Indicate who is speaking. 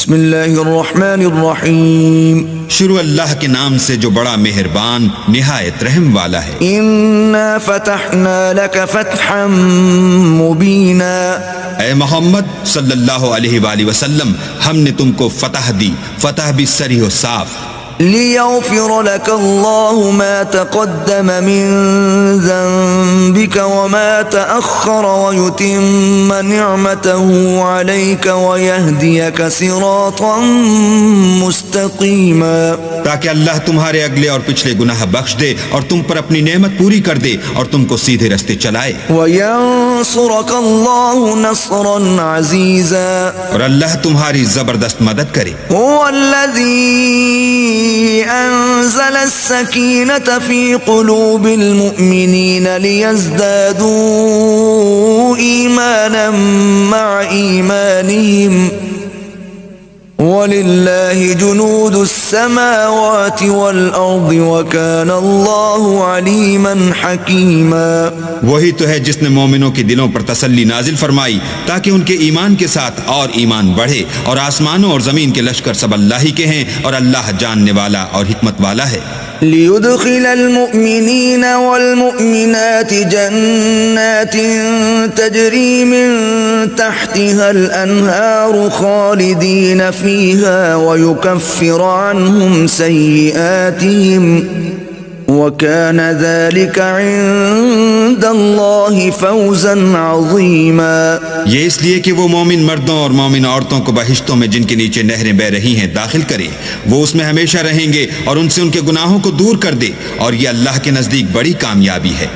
Speaker 1: بسم اللہ الرحمن الرحیم
Speaker 2: شروع اللہ کے نام سے جو بڑا مہربان نہایت رحم والا ہے۔
Speaker 1: انا فتحنا لك فتحا مبینا،
Speaker 2: اے محمد صلی اللہ علیہ وآلہ وسلم، ہم نے تم کو فتح دی، فتح بھی صریح و صاف،
Speaker 1: لیغفر لك اللہ ما تقدم من ذنبك وما تأخر ويتم نعمته عليك ويهديك صراطا مستقیما،
Speaker 2: تاکہ اللہ تمہارے اگلے اور پچھلے گناہ بخش دے اور تم پر اپنی نعمت پوری کر دے اور تم کو سیدھے رستے چلائے،
Speaker 1: وینصرک اللہ نصرا عزیزا،
Speaker 2: اور اللہ تمہاری زبردست مدد کرے۔
Speaker 1: هو الذي أنزل السكينة في قلوب المؤمنين ليزدادوا إيمانا مع إيمانهم وَلِلَّهِ جُنُودُ السَّمَاوَاتِ وَالْأَرْضِ وَكَانَ اللَّهُ عَلِيمًا حَكِيمًا۔
Speaker 2: وہی تو ہے جس نے مومنوں کے دلوں پر تسلی نازل فرمائی تاکہ ان کے ایمان کے ساتھ اور ایمان بڑھے، اور آسمانوں اور زمین کے لشکر سب اللہ ہی کے ہیں، اور اللہ جاننے والا اور حکمت والا ہے۔
Speaker 1: لِيُدْخِلَ الْمُؤْمِنِينَ وَالْمُؤْمِنَاتِ جَنَّاتٍ تَجْرِي مِن تَحْتِهَا الْأَنْهَارُ خَالِدِينَ فِيهَا وَيُكَفِّرَ عَنْهُمْ سَيِّئَاتِهِمْ وَكَانَ ذَلِكَ عِندَ اللَّهِ فَوْزًا عَظِيمًا۔
Speaker 2: یہ اس لیے کہ وہ مومن مردوں اور مومن عورتوں کو بہشتوں میں جن کے نیچے نہریں بہ رہی ہیں داخل کرے، وہ اس میں ہمیشہ رہیں گے اور ان سے ان کے گناہوں کو دور کر دے، اور یہ اللہ کے نزدیک بڑی کامیابی ہے۔